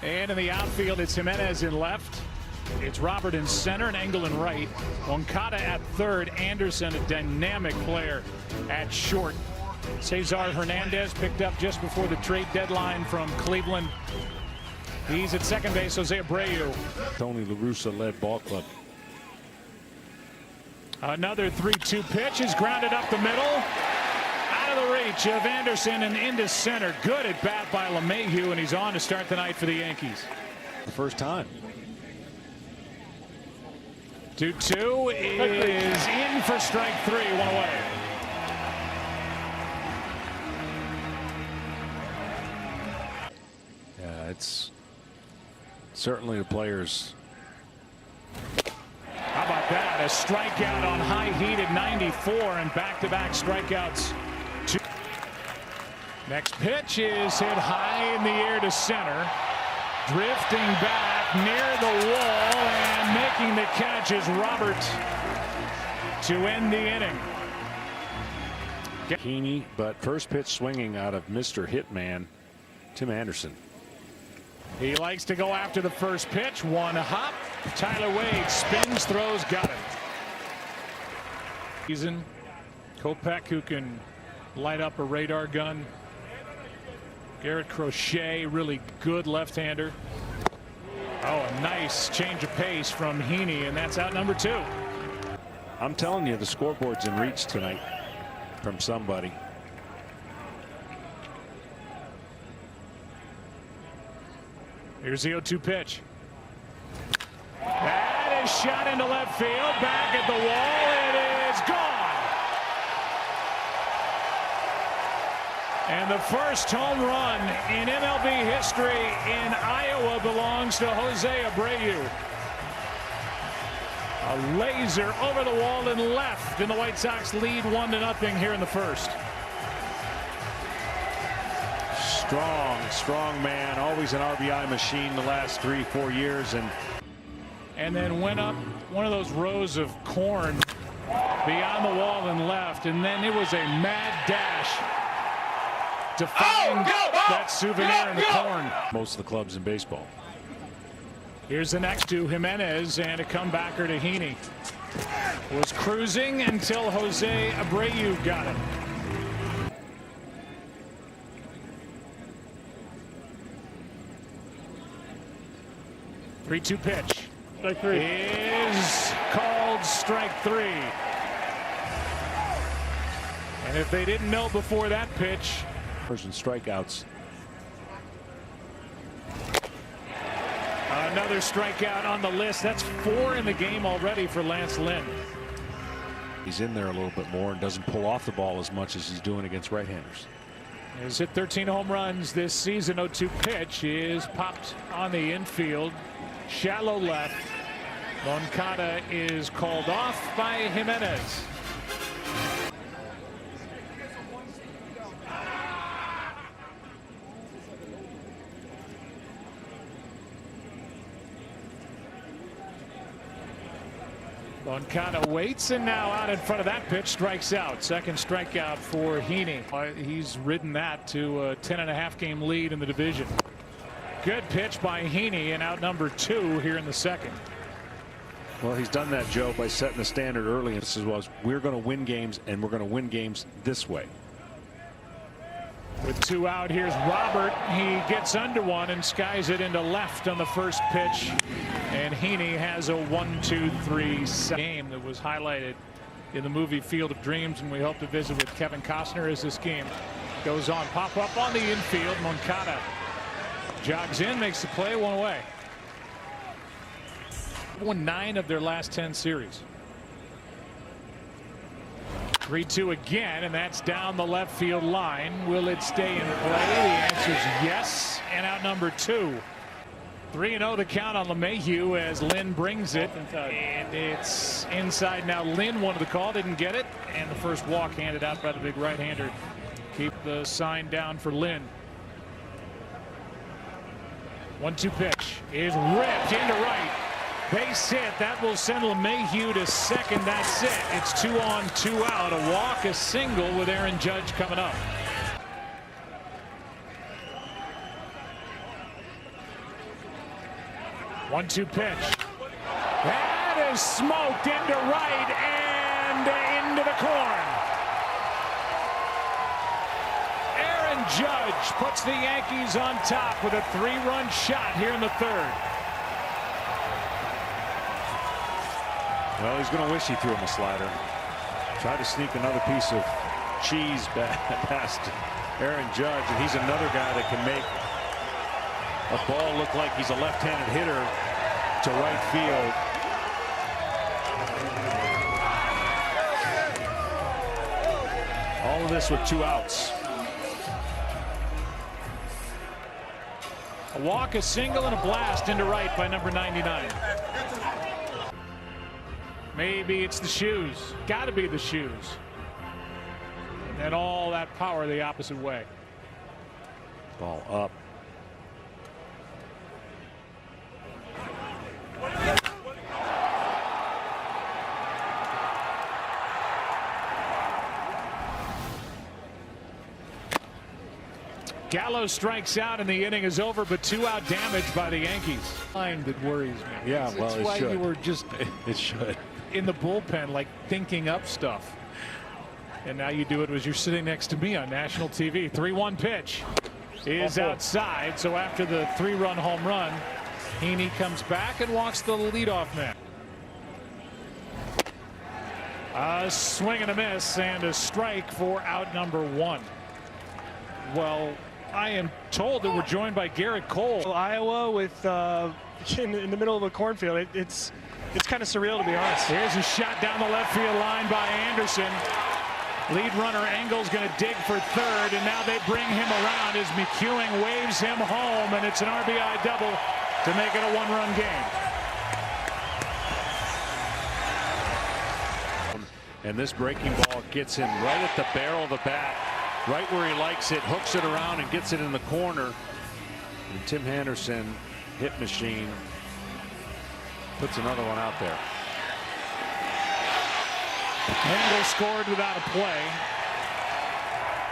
And in the outfield, it's Jimenez in left. It's Robert in center and Engel in right. Moncada at third. Anderson, a dynamic player, at short. Cesar Hernandez picked up just before the trade deadline from Cleveland. He's at second base. Jose Abreu. Tony La Russa led ball club. Another 3-2 pitch is grounded up the middle. Out of the reach of Anderson and into center. Good at bat by LeMahieu, and he's on to start the night for the Yankees. The first time. 2-2 is in for strike three. One away. Yeah, it's certainly the players. How about that? A strikeout on high heat at 94 and back-to-back strikeouts. Next pitch is hit high in the air to center. Drifting back near the wall and making the catch is Robert to end the inning. Heaney, but first pitch swinging out of Mr. Hitman, Tim Anderson. He likes to go after the first pitch. One hop. Tyler Wade spins, throws, got it. Season. Kopech, who can light up a radar gun. Garrett Crochet, really good left-hander. Oh, a nice change of pace from Heaney, and that's out number 2. I'm telling you, the scoreboard's in reach tonight from somebody. Here's the 0-2 pitch. That is shot into left field. Back at the wall. It is gone. And the first home run in MLB history in Iowa belongs to Jose Abreu. A laser over the wall and left, and the White Sox lead 1-0 here in the first. Strong man, always an RBI machine the last 3-4 years, and then went up one of those rows of corn beyond the wall and left, and then it was a mad dash to find that souvenir in the corn. Most of the clubs in baseball. Here's the next to Jimenez, and a comebacker to Heaney. Was cruising until Jose Abreu got it. Three-two pitch. Strike three. Is called strike three. And if they didn't know before that pitch. Person strikeouts. Another strikeout on the list. That's 4 in the game already for Lance Lynn. He's in there a little bit more and doesn't pull off the ball as much as he's doing against right-handers. He's hit 13 home runs this season. 0-2 pitch is popped on the infield. Shallow left. Moncada is called off by Jimenez. Moncada waits, and now out in front of that pitch, strikes out. Second strikeout for Heaney. He's ridden that to a 10.5 game lead in the division. Good pitch by Heaney, and out number 2 here in the second. Well, he's done that, Joe, by setting the standard early. And this was, we're going to win games, and we're going to win games this way. With 2 out, here's Robert. He gets under one and skies it into left on the first pitch. And Heaney has a 1-2-3 game that was highlighted in the movie Field of Dreams, and we hope to visit with Kevin Costner as this game goes on. Pop up on the infield. Moncada jogs in, makes the play, 1 away. Won 9 of their last 10 series. 3-2 again, and that's down the left field line. Will it stay in play? The answer is yes, and out number 2. 3-0 the count on LeMahieu as Lynn brings it, and it's inside now. Lynn wanted the call, didn't get it, and the first walk handed out by the big right-hander. Keep the sign down for Lynn. 1-2 pitch is ripped into right. Base hit. That will send LeMahieu to second. That's it. It's 2 on, 2 out. A walk, a single with Aaron Judge coming up. 1-2 pitch. That is smoked into right and into the corn. Aaron Judge puts the Yankees on top with a 3-run shot here in the third. Well, he's going to wish he threw him a slider. Try to sneak another piece of cheese past Aaron Judge, and he's another guy that can make a ball look like he's a left-handed hitter to right field. All of this with 2 outs. A walk, a single, and a blast into right by number 99. Maybe it's the shoes. Got to be the shoes. And all that power the opposite way. Ball up. Gallo strikes out and the inning is over, but 2-out damage by the Yankees. Line that worries me. Yeah, well, it's it why should. you were just It should. in the bullpen, like thinking up stuff. And now you do it as you're sitting next to me on national TV. 3-1 pitch is outside. So after the 3-run home run, Heaney comes back and walks the leadoff man. A swing and a miss and a strike for out number 1. Well, I am told that we're joined by Garrett Cole. Iowa with in the middle of a cornfield. It's kind of surreal, to be honest. Here's a shot down the left field line by Anderson. Lead runner Engel's going to dig for third, and now they bring him around as McEwing waves him home, and it's an RBI double to make it a 1-run game. And this breaking ball gets him right at the barrel of the bat, right where he likes it, hooks it around and gets it in the corner. And Tim Henderson, hit machine, puts another one out there. Engel scored without a play.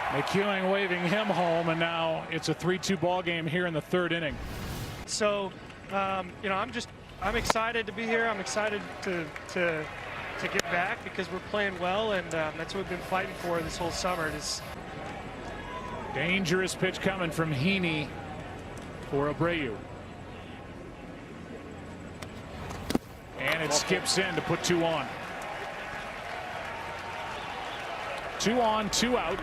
McEwing waving him home, and now it's a 3-2 ball game here in the third inning. So, you know, I'm excited to be here. I'm excited to get back because we're playing well, and that's what we've been fighting for this whole summer. Dangerous pitch coming from Heaney for Abreu. And it skips in to put 2 on. 2 on, 2 out.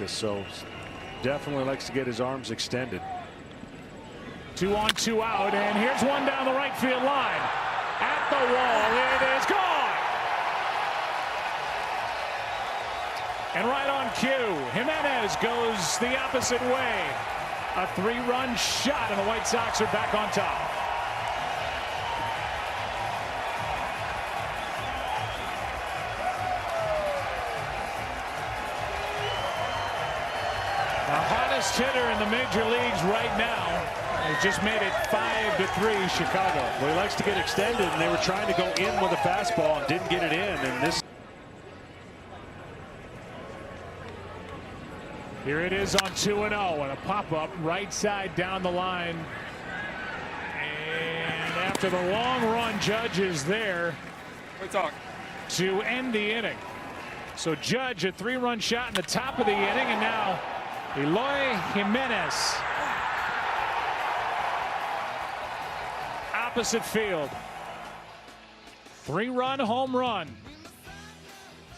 So definitely likes to get his arms extended. 2 on, 2 out, and here's one down the right field line. At the wall, it is gone. And right on cue, Jimenez goes the opposite way. A 3-run shot, and the White Sox are back on top. The hottest hitter in the major leagues right now has just made it 5-3 Chicago. Well, he likes to get extended, and they were trying to go in with a fastball and didn't get it in. And this. Here it is on 2-0, and a pop-up right side down the line. And after the long run, Judge is there to end the inning. So Judge, a 3-run shot in the top of the inning, and now Eloy Jimenez. Opposite field. 3-run home run.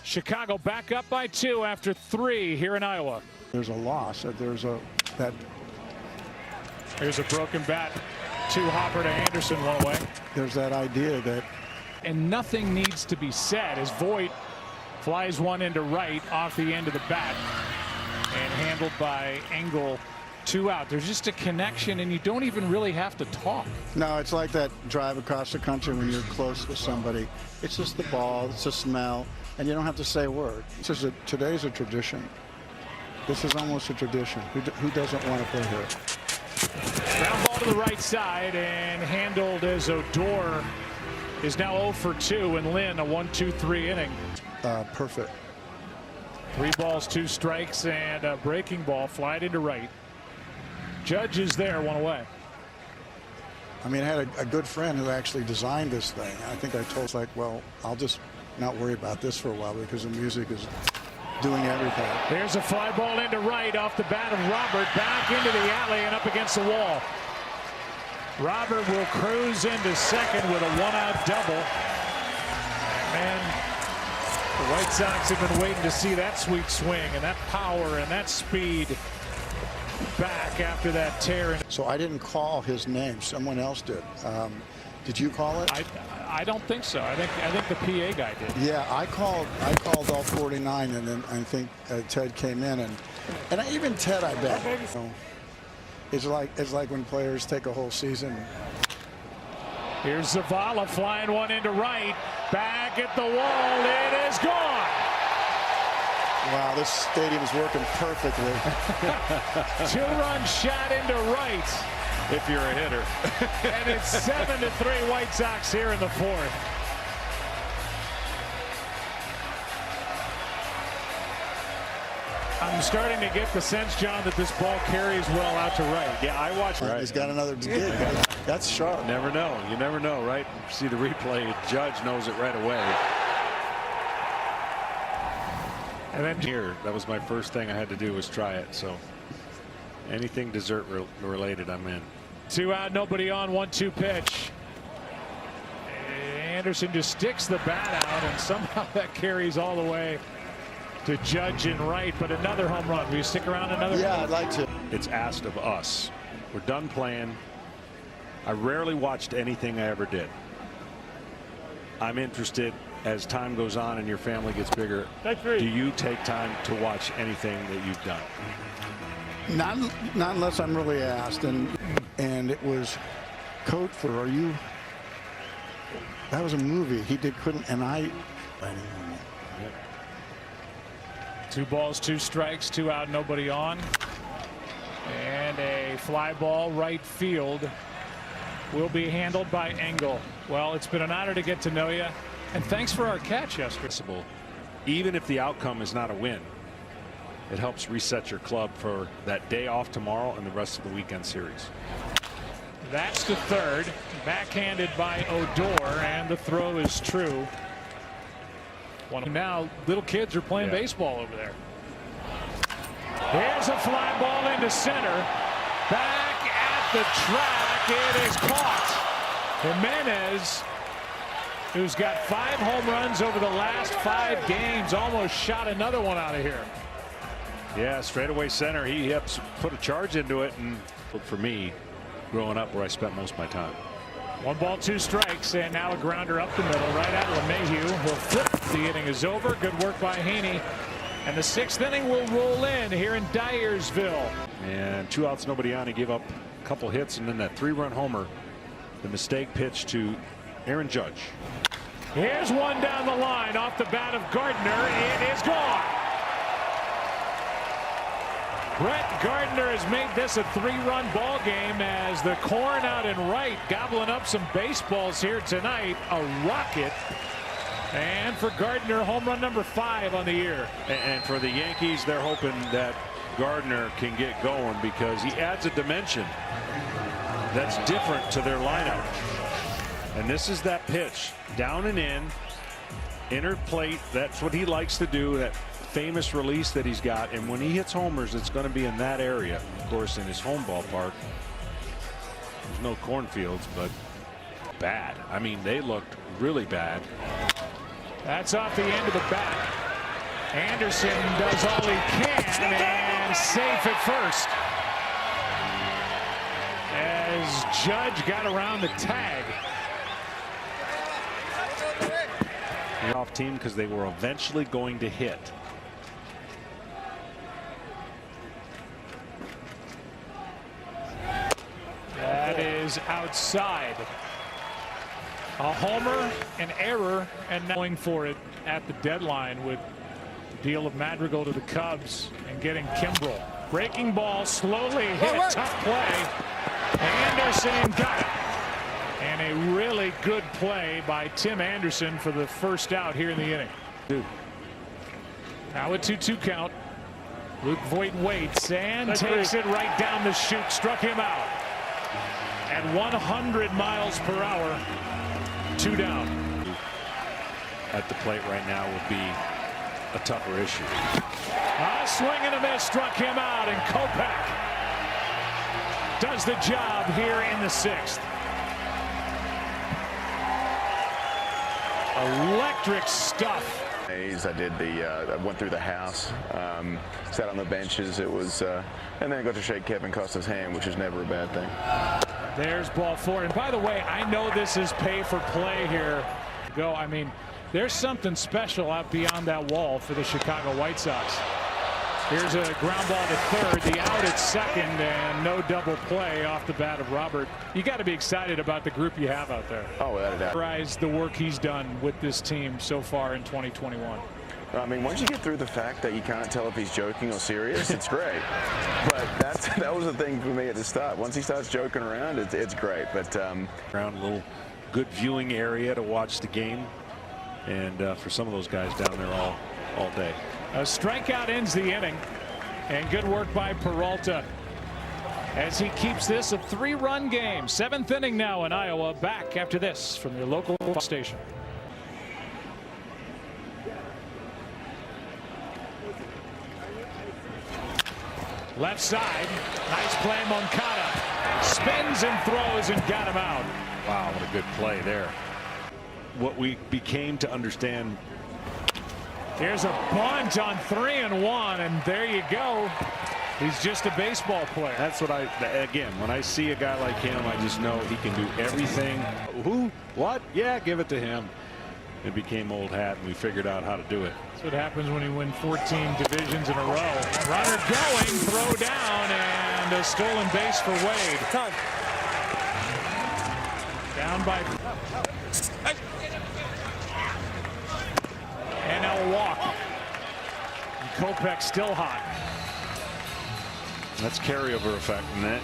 Chicago back up by 2 after 3 here in Iowa. There's a loss. Here's a broken bat. 2 Hopper to Anderson, 1 away. There's that idea that. And nothing needs to be said as Voit flies one into right off the end of the bat and handled by Engel. 2 out. There's just a connection, and you don't even really have to talk. No, it's like that drive across the country when you're close with somebody. It's just the ball, it's the smell, and you don't have to say a word. Today's a tradition. This is almost a tradition. Who doesn't want to play here? Ground ball to the right side and handled as Odor is now 0 for 2, and Lynn a 1-2-3 inning. Perfect. 3 balls, 2 strikes, and a breaking ball flied into right. Judge is there, 1 away. I mean, I had a good friend who actually designed this thing. I think I told him, like, well, I'll just not worry about this for a while because the music is doing everything. There's a fly ball into right off the bat of Robert, back into the alley and up against the wall. Robert will cruise into second with a one-out double. Man, the White Sox have been waiting to see that sweet swing and that power and that speed back after that tear. So I didn't call his name. Someone else did. Did you call it? I don't think so. I think the PA guy did. Yeah, I called all 49, and then I think Ted came in, and even Ted, I bet. You know, it's like when players take a whole season. Here's Zavala flying one into right, back at the wall. It is gone. Wow, this stadium is working perfectly. Two-run shot into right. If you're a hitter. And it's 7-3 White Sox here in the fourth. I'm starting to get the sense, John, that this ball carries well out to right. Yeah, I watched. Right. He's got another gig. That's sharp. Never know. You never know, right? See the replay. Judge knows it right away. And then here, that was my first thing I had to do was try it. So anything dessert related, I'm in. 2 out, nobody on, 1-2 pitch. Anderson just sticks the bat out, and somehow that carries all the way to Judge in right. But another home run. Will you stick around another? Yeah, I'd like to. It's asked of us. We're done playing. I rarely watched anything I ever did. I'm interested as time goes on and your family gets bigger. Do you take time to watch anything that you've done? Not unless I'm really asked, and it was Coat for Are You? That was a movie he did. And I. 2 balls, 2 strikes, 2 out, nobody on, and a fly ball right field will be handled by Engel. Well, it's been an honor to get to know you, and thanks for our catch yesterday. Even if the outcome is not a win, it helps reset your club for that day off tomorrow and the rest of the weekend series. That's the third, backhanded by Odor, and the throw is true. Now little kids are playing baseball over there. Here's a fly ball into center, back at the track. It is caught. Jimenez, who's got 5 home runs over the last 5 games, almost shot another one out of here. Yeah, straightaway center. He put a charge into it, and for me, growing up where I spent most of my time. 1 ball, 2 strikes, and now a grounder up the middle, right at LeMahieu. Will flip. The inning is over. Good work by Haney, and the 6th inning will roll in here in Dyersville. And 2 outs, nobody on. He gave up a couple hits, and then that 3-run homer. The mistake pitch to Aaron Judge. Here's one down the line off the bat of Gardner. It is gone. Brett Gardner has made this a 3-run ball game as the corn out in right gobbling up some baseballs here tonight. A rocket. And for Gardner, home run number 5 on the year. And for the Yankees, they're hoping that Gardner can get going because he adds a dimension that's different to their lineup. And this is that pitch down and in, inner plate. That's what he likes to do. That famous release that he's got, and when he hits homers, it's going to be in that area. Of course, in his home ballpark, there's no cornfields, but bad. I mean, they looked really bad. That's off the end of the bat. Anderson does all he can and safe at first as Judge got around the tag. Off team because they were eventually going to hit. That is outside. A homer, an error, and going for it at the deadline with the deal of Madrigal to the Cubs and getting Kimbrel. Breaking ball, slowly hit, tough play. Anderson got it. And a really good play by Tim Anderson for the first out here in the inning. Now a 2-2 count. Luke Voit waits and takes it right down the chute. Struck him out. at 100 miles per hour. 2 down. At the plate right now would be a tougher issue. A swing and a miss struck him out, and Kopech does the job here in the 6th. Electric stuff. I did I went through the house, sat on the benches. It was, and then I got to shake Kevin Costner's hand, which is never a bad thing. There's ball 4. And by the way, I know this is pay for play here. I mean, there's something special out beyond that wall for the Chicago White Sox. Here's a ground ball to third, the out at second, and no double play off the bat of Robert. You got to be excited about the group you have out there. Oh, without a doubt. The work he's done with this team so far in 2021. I mean, once you get through the fact that you can't tell if he's joking or serious, it's great. But that was the thing for me at the start. Once he starts joking around, it's great. But Around a little good viewing area to watch the game, and for some of those guys down there all day. A strikeout ends the inning, and good work by Peralta as he keeps this a 3-run game. 7th inning now in Iowa. Back after this from your local station. Left side, nice play. Moncada spins and throws and got him out. Wow, what a good play there. What we became to understand. Here's a bunt on 3-1, and there you go. He's just a baseball player. That's what again, when I see a guy like him, I just know he can do everything. Who? What? Yeah, give it to him. It became old hat, and we figured out how to do it. That's what happens when you win 14 divisions in a row. Runner going, throw down, and a stolen base for Wade. Time. Down by. And now a walk. And Kopech still hot. That's carryover effect, and that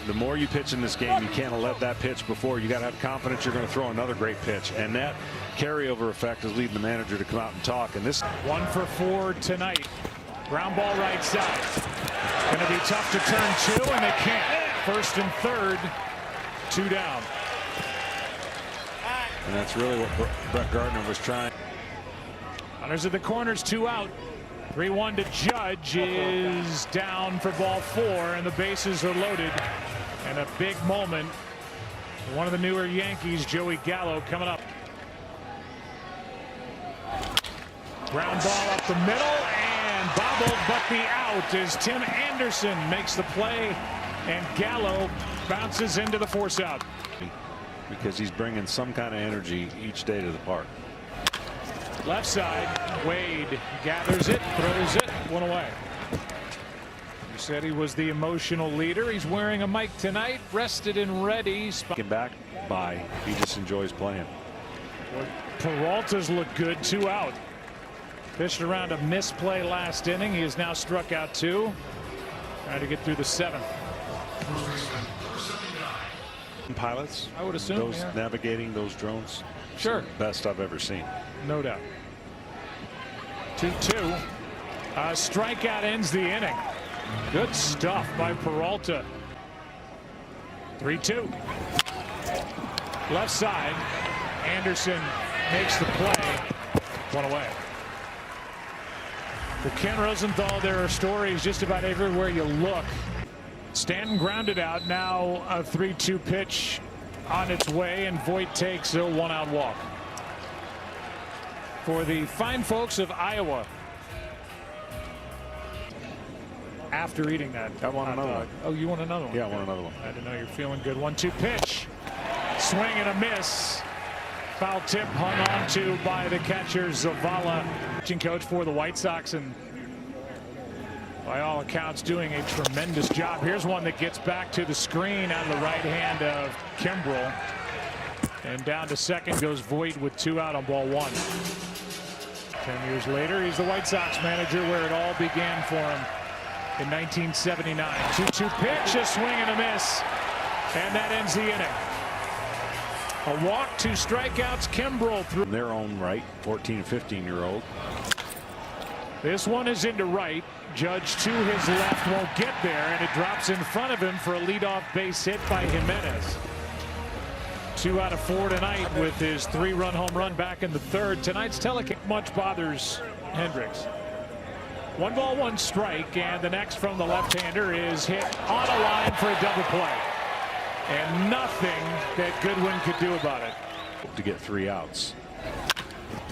the more you pitch in this game, you can't let that pitch before. You got to have confidence you're going to throw another great pitch, and that carryover effect is leading the manager to come out and talk. And this 1 for 4 tonight. Ground ball right side. Going to be tough to turn 2, and they can't. 1st and 3rd, 2 down. And that's really what Brett Gardner was trying. Runners at the corners, 2 out. 3-1 to Judge is down for ball 4, and the bases are loaded. And a big moment for one of the newer Yankees, Joey Gallo, coming up. Ground ball up the middle and bobbled, but the out as Tim Anderson makes the play, and Gallo bounces into the force out. Because he's bringing some kind of energy each day to the park. Left side, Wade gathers it, throws it, 1 away. You said he was the emotional leader. He's wearing a mic tonight, rested and ready. Getting back by, he just enjoys playing. Peralta's look good, 2 out. Pitched around a misplay last inning. He has now struck out 2. Trying to get through the 7th. Pilots, I would assume, those yeah. navigating those drones. Sure. Best I've ever seen. No doubt. 2-2. Strikeout ends the inning. Good stuff by Peralta. 3-2. Left side. Anderson makes the play. 1 away. For Ken Rosenthal, there are stories just about everywhere you look. Stanton grounded out. Now a 3-2 pitch on its way, and Voit takes a 1-out walk. For the fine folks of Iowa, after eating that, I want another one. Oh, you want another one? Yeah, I want another one. I didn't know you're feeling good. 1-2 pitch. Swing and a miss. Foul tip hung on to by the catcher Zavala. Pitching coach for the White Sox, and by all accounts doing a tremendous job. Here's one that gets back to the screen out of the right hand of Kimbrel. And down to second goes Voit with 2 out on ball 1. 10 years later, he's the White Sox manager where it all began for him in 1979. 2-2 pitch, a swing and a miss, and that ends the inning. A walk, 2 strikeouts. Kimbrel through In their own right, 14 and 15-year-old. This one is into right. Judge to his left won't get there, and it drops in front of him for a leadoff base hit by Jimenez. 2 out of 4 tonight with his 3-run home run back in the third. Tonight's telecast much bothers Hendricks. 1 ball, 1 strike, and the next from the left-hander is hit on a line for a double play. And nothing that Goodwin could do about it. To get 3 outs.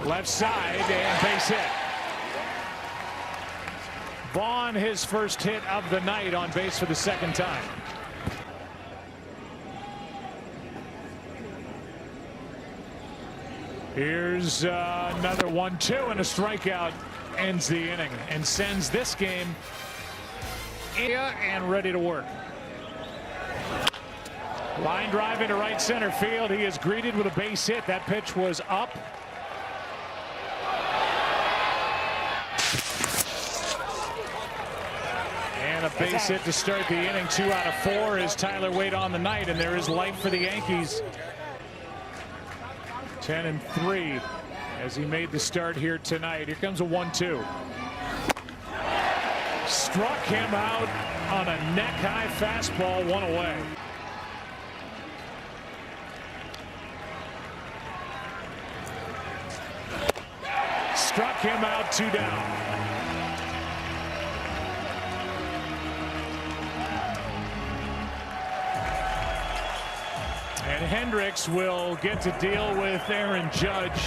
Left side and base hit. Vaughn, his first hit of the night, on base for the 2nd time. Here's another 1-2, and a strikeout ends the inning and sends this game and ready to work. Line drive into right center field. He is greeted with a base hit. That pitch was up. And a base hit to start the inning. 2 out of 4 is Tyler Wade on the night, and there is life for the Yankees. 10-3 as he made the start here tonight. Here comes a 1-2. Struck him out on a neck-high fastball, 1 away. Struck him out, 2 down. And Hendricks will get to deal with Aaron Judge.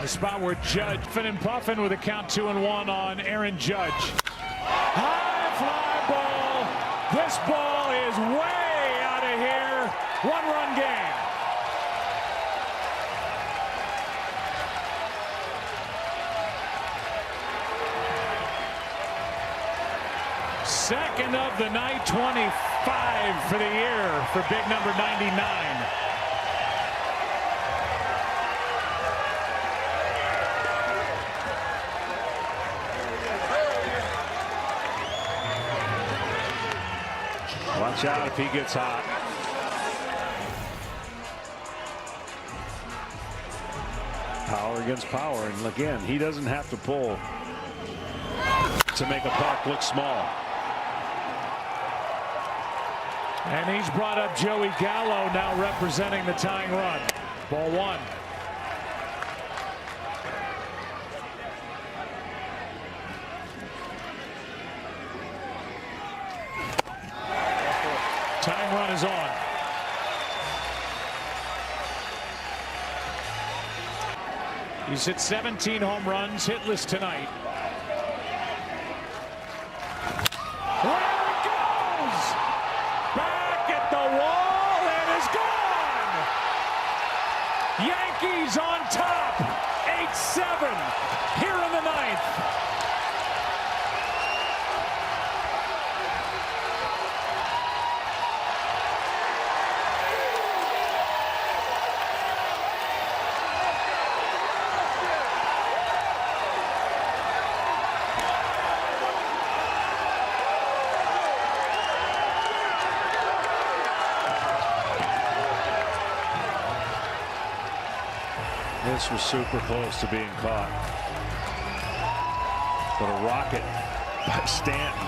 The spot where Judge puffing and puffing with a count 2-1 on Aaron Judge. High fly ball. This ball is way out of here. 1-run game. Second of the night, 25 for the year for big number 99. Watch out if he gets hot. Power against power, and again, he doesn't have to pull to make a puck look small. And he's brought up Joey Gallo, now representing the tying run. Ball 1. Tying run is on. He's hit 17 home runs, hitless tonight. Yankees on top, 8-7 here in the 9th. This was super close to being caught. But a rocket by Stanton.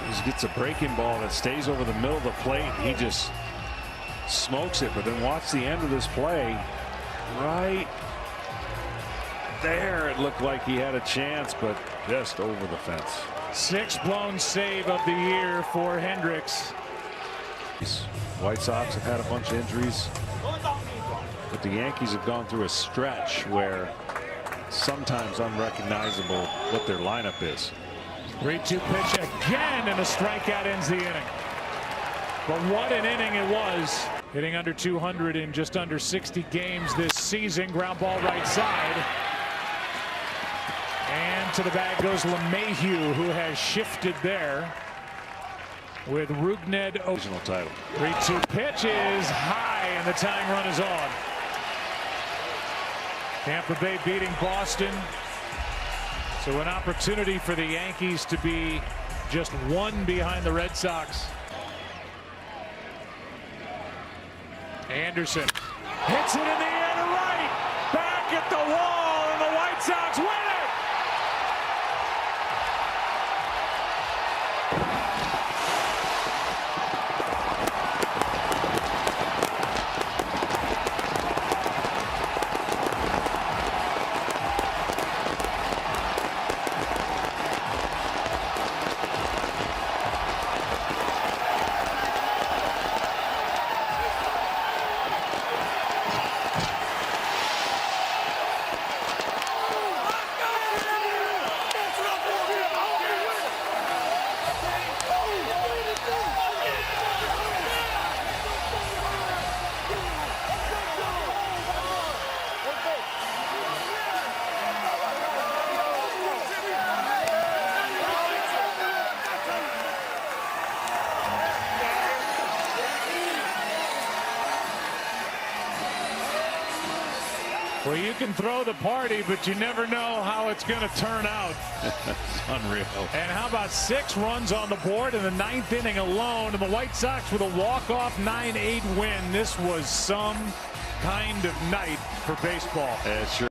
He gets a breaking ball that stays over the middle of the plate. He just smokes it. But then watch the end of this play. Right there, it looked like he had a chance, but just over the fence. 6th blown save of the year for Hendricks. White Sox have had a bunch of injuries. But the Yankees have gone through a stretch where sometimes unrecognizable what their lineup is. 3-2 pitch again, and a strikeout ends the inning. But what an inning it was. Hitting under 200 in just under 60 games this season. Ground ball right side. And to the bag goes LeMahieu, who has shifted there with Rugned. Original title. 3-2 pitch is high, and the tying run is on. Tampa Bay beating Boston. So an opportunity for the Yankees to be just 1 behind the Red Sox. Anderson hits it in the air to right. Back at the wall, and the White White Sox win it! Well, you can throw the party, but you never know how it's going to turn out. It's unreal. And how about 6 runs on the board in the 9th inning alone, and the White Sox with a walk-off 9-8 win. This was some kind of night for baseball. It sure